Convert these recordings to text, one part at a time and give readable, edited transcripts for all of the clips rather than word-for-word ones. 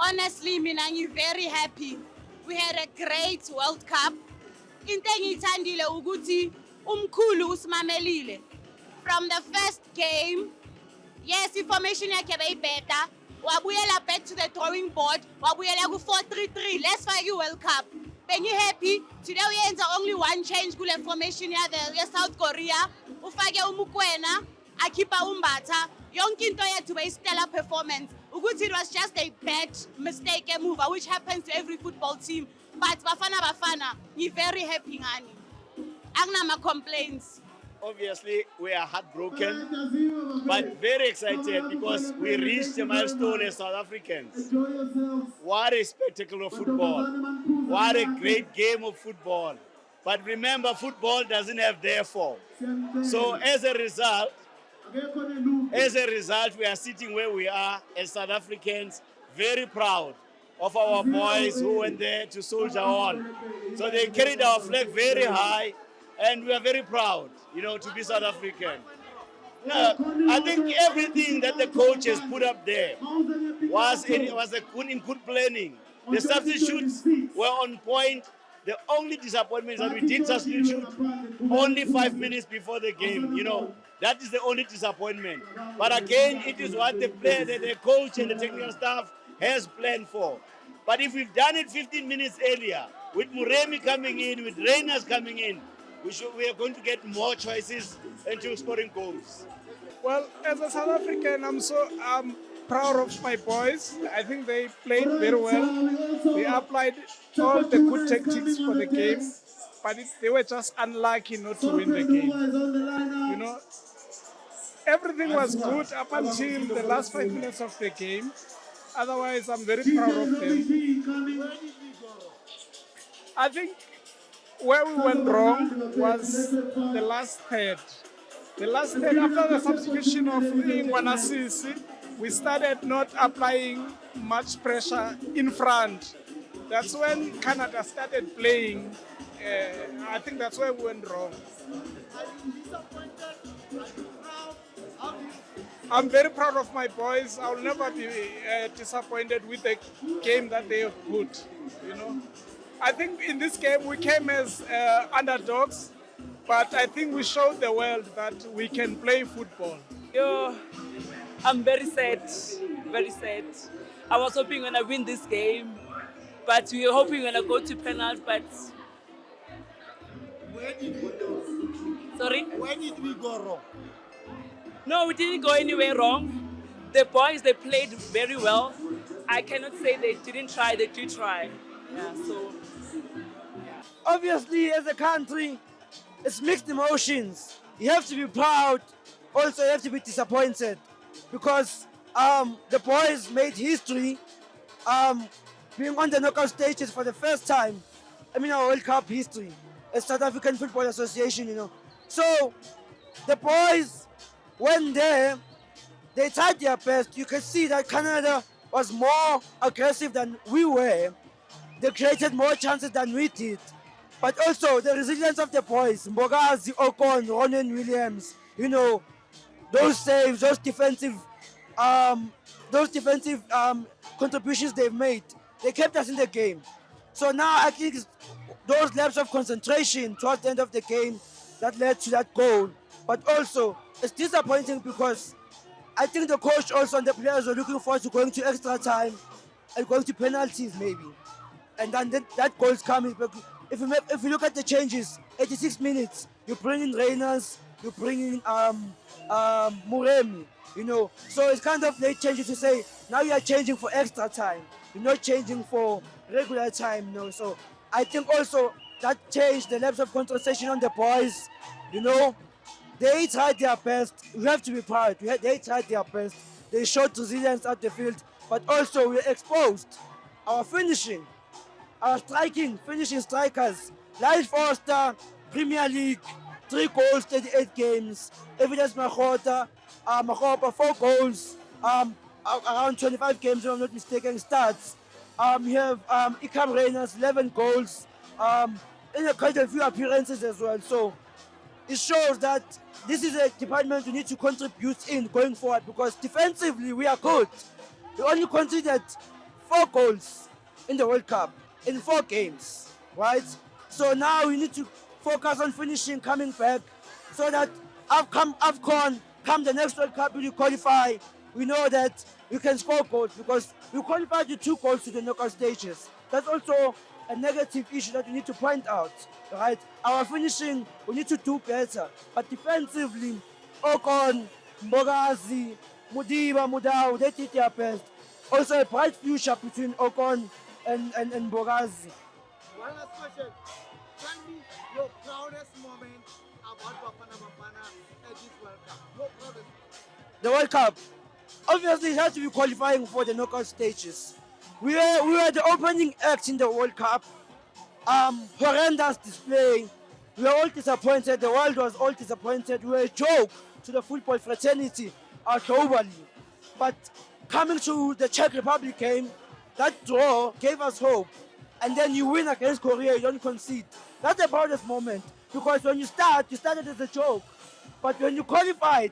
honestly, mina I'm very happy. We had a great World Cup. Into engiyithandile ukuthi umkhulu usimamelile. From the first game, yes, information yakhe beyibheda. Wabuyela back to the drawing board. Wabuyela ku 4-3-3. Let's fight you World Cup. Bengi-happy. Today uyenza only one change kule formation ya South Korea. Ufake uMukwena, akhipha uMbatha. Yonke into yethu beyi-stellar performance. Ukuthi it was just a bad mistake emuva, which happens to every football team. But Bafana, I'm very happy ngani. Akunama complaints. Obviously, we are heartbroken, but very excited because we reached a milestone as South Africans. What a spectacle of football. What a great game of football. But remember, football doesn't have therefore. So as a result, we are sitting where we are as South Africans, very proud of our boys who went there to soldier on. So they carried our flag very high, and we are very proud, to be South African. No, I think everything that the coaches put up there was in good planning. The substitutes were on point. The only disappointment is that we did substitute only 5 minutes before the game. That is the only disappointment. But again, it is what the player, the coach and the technical staff has planned for. But if we've done it 15 minutes earlier, with Muremi coming in, with Reyners coming in, we are going to get more choices into scoring goals. Well, as a South African, I'm proud of my boys. I think they played very well. They applied all the good tactics for the game, but they were just unlucky not to win the game. Everything was good up until the last 5 minutes of the game. Otherwise, I'm very proud of them. I think where we went wrong was the last third. The last third, after the substitution of Ngwanasisi, we started not applying much pressure in front. That's when Canada started playing. I think that's where we went wrong. I'm very proud of my boys. I'll never be disappointed with the game that they have put. I think in this game we came as underdogs, but I think we showed the world that we can play football. I'm very sad, very sad. I was hoping when I win this game, but we were hoping when I go to penalties, but... Where did we go? Sorry? Where did we go wrong? No, we didn't go anywhere wrong. The boys, they played very well. I cannot say they didn't try, they did try. Yeah, so... Obviously, as a country, it's mixed emotions. You have to be proud, also you have to be disappointed, because the boys made history being on the knockout stages for the first time. Our World Cup history as South African Football Association, So the boys went there, they tried their best. You can see that Canada was more aggressive than we were. They created more chances than we did. But also the resilience of the boys, Mbogazi, Ocon, Ronan Williams, those saves, those defensive contributions they've made, they kept us in the game. So now I think it's those lapses of concentration towards the end of the game that led to that goal. But also, it's disappointing because I think the coach also and the players were looking forward to going to extra time and going to penalties maybe. And then that goal is coming. If you look at the changes, 86 minutes, you bring in Reyners, you bring in Muremi, So it's kind of late changes to say, now you are changing for extra time. You're not changing for regular time, So I think also that changed the levels of concentration on the boys, They tried their best. We have to be proud. They tried their best. They showed resilience at the field, but also we exposed our finishing. Our finishing strikers, Lyle Foster, Premier League, 3 goals, 38 games. Evidence Makgopa, 4 goals, around 25 games, if I'm not mistaken, starts. We have Ikram Reyners, 11 goals, in quite a few appearances as well. So it shows that this is a department we need to contribute in going forward, because defensively we are good. We only conceded 4 goals in the World Cup in 4 games, right? So now we need to focus on finishing, coming back, so that AFCON, come the next World Cup, when you qualify, we know that we can score goals because we qualified with 2 goals to the knockout stages. That's also a negative issue that we need to point out, right? Our finishing, we need to do better. But defensively, Ocon, Mbogazi, Mudiba, Mudau, they did their best. Also a bright future between Ocon and Mbogazi. One last question. Tell me your proudest moment about Bafana Bafana at this World Cup. Your proudest. The World Cup, obviously it has to be qualifying for the knockout stages. We were the opening act in the World Cup. Horrendous display. We were all disappointed. The world was all disappointed. We were a joke to the football fraternity globally. But coming to the Czech Republic game, that draw gave us hope. And then you win against Korea, you don't concede. That's the proudest moment. Because when you started as a joke. But when you qualified,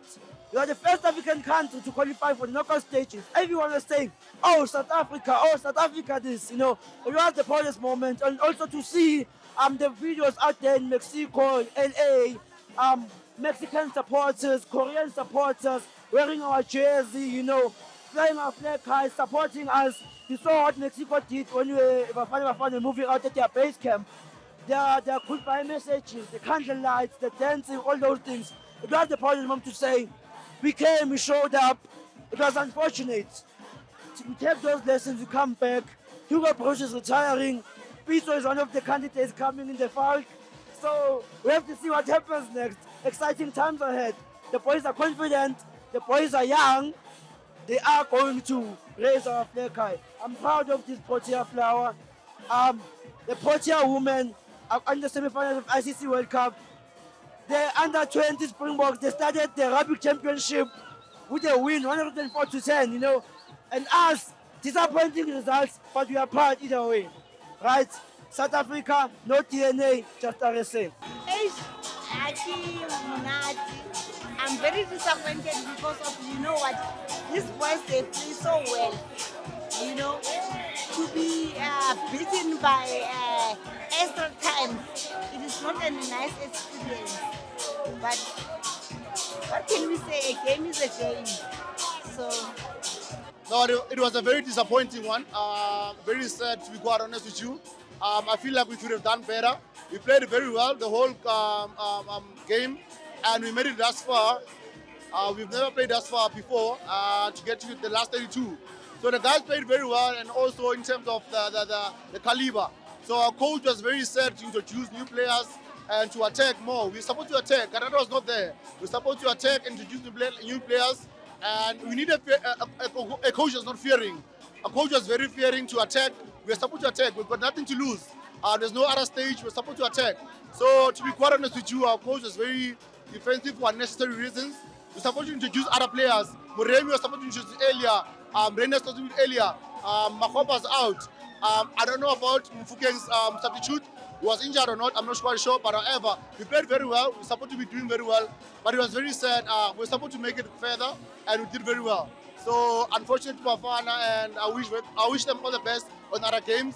you are the first African country to qualify for the knockout stages. Everyone was saying, oh, South Africa this, you know. It was the proudest moment. And also to see the videos out there in Mexico, in LA, Mexican supporters, Korean supporters, wearing our jersey, you know, flying our flag high, supporting us. You saw what Mexico did when we were moving out at their base camp. Their goodbye messages, the candle lights, the dancing, all those things. It was the proudest moment to say, we came, we showed up. It was unfortunate. We take those lessons, we come back. Hugo Broos is retiring. Pito is one of the candidates coming in the Falk. So we have to see what happens next. Exciting times ahead. The boys are confident. The boys are young. They are going to raise our flag high. I'm proud of this Protea flower. The Protea women are in the semi-finals of ICC World Cup. The under-20 Springboks, they started the Rugby Championship with a win, 104-10, you know. And us, disappointing results, but we are proud either way, right? South Africa, no DNA, just RSA. I'm very disappointed because of, you know what, these boys, they play so well, you know, to be beaten by extra time. It is not a nice experience, but what can we say, a game is a game, so. No, it was a very disappointing one. Very sad, to be quite honest with you. I feel like we could have done better. We played very well the whole game, and we made it thus far. We've never played thus far before to get to the last 32. So the guys played very well, and also in terms of the caliber. So our coach was very sad to introduce new players and to attack more. We're supposed to attack. Canada was not there. We're supposed to attack, introduce new players, and we need a coach that's not fearing. A coach was very fearing to attack. We're supposed to attack. We've got nothing to lose. There's no other stage. We're supposed to attack. So to be quite honest with you, our coach was very defensive for unnecessary reasons. We're supposed to introduce other players. Muremi was supposed to introduce earlier. Reina was supposed to do earlier. Makopa's out. I don't know about Mfukeng's substitute. He was injured or not, I'm not quite sure. But however, we played very well. We're supposed to be doing very well. But it was very sad. We're supposed to make it further, and we did very well. So unfortunate for Bafana, and I wish them all the best on other games.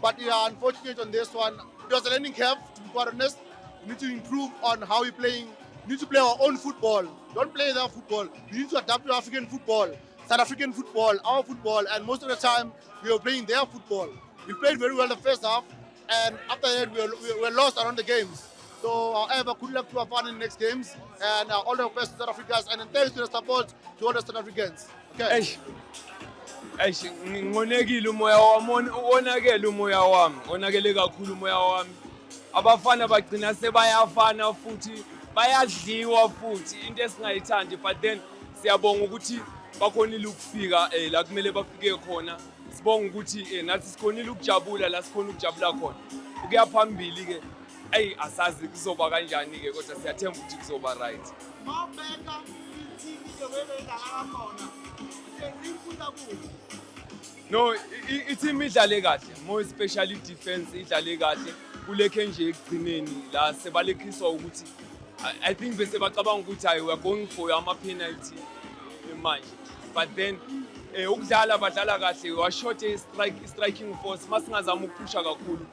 But yeah, unfortunate on this one. It was a learning curve, to be quite honest. We need to improve on how we're playing. We need to play our own football. Don't play their football. We need to adapt to African football, South African football, our football, and most of the time we were playing their football. We played very well the first half, and after that we were lost around the games. So, however, good luck to Bafana in the next games, and all the best to South Africans, and thanks to the support to all the South Africans. Okay. Ngonekile umoya wami, onakele umoya wami, onakele kakhulu umoya wami. Abafana bagcina sebayafana futhi bayadliwa futhi into esingayithandi, but then siyabonga ukuthi bakhonile ukufika la kumele bafike khona. Sibonga ukuthi nathi sikhonile ukujabula la sikhona ukujabula khona. Ukuya phambili ke asazi kuzoba kanjani ke kodwa siyathemba ukuthi kuzoba right. Mawubheka i-team the way bedlala ngakhona. Sengikuza kuhle. No, i-team idlale kahle, more especially defense idlale kahle. Kulekhe nje ekugcineni la sebalekhiswa ukuthi I think bese bacabanga ukuthi we are going for ama penalty manje. But then ukudlala badlala kahle washort striking force masingazama ukuphusha kakhulu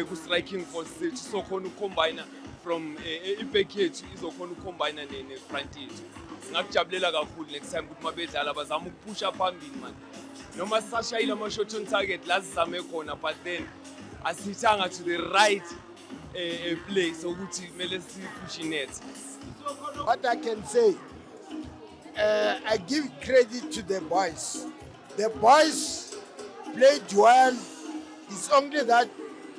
ku striking force sethu sokhona ukucombine from iback yethu izokhona ukucombine ne front yethu. Singakujabulela kakhulu next time ukuthi mabedlala bazama ukuphusha phambili man. Noma sashayile ama shot on target la sizame khona but then asithanga to the right place ukuthi kumele sipush net. What I can say, I give credit to the boys. The boys played well. It's only that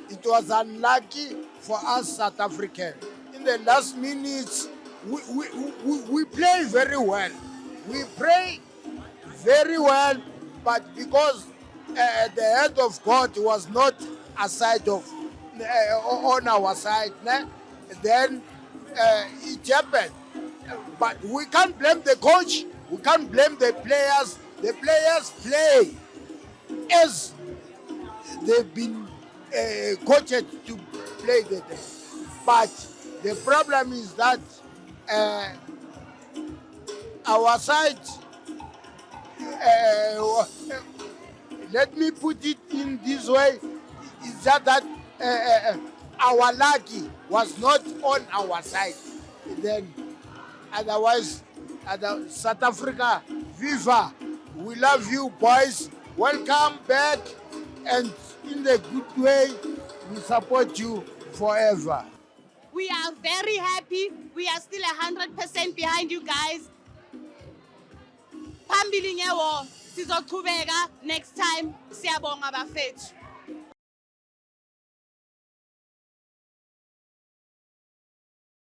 it was unlucky for us South African. In the last minutes, we play very well. We play very well, but because the hand of God was not aside of on our side, then it happened. But we can't blame the coach. We can't blame the players. The players play as they've been coached to play the game. But the problem is that our side, let me put it in this way, is that our lucky was not on our side. Then, otherwise, South Africa, Viva, we love you boys. Welcome back, and in the good way, we support you forever. We are very happy. We are still 100% behind you guys. Phambili ngewo sizochubeka next time. Siyabonga bafethu.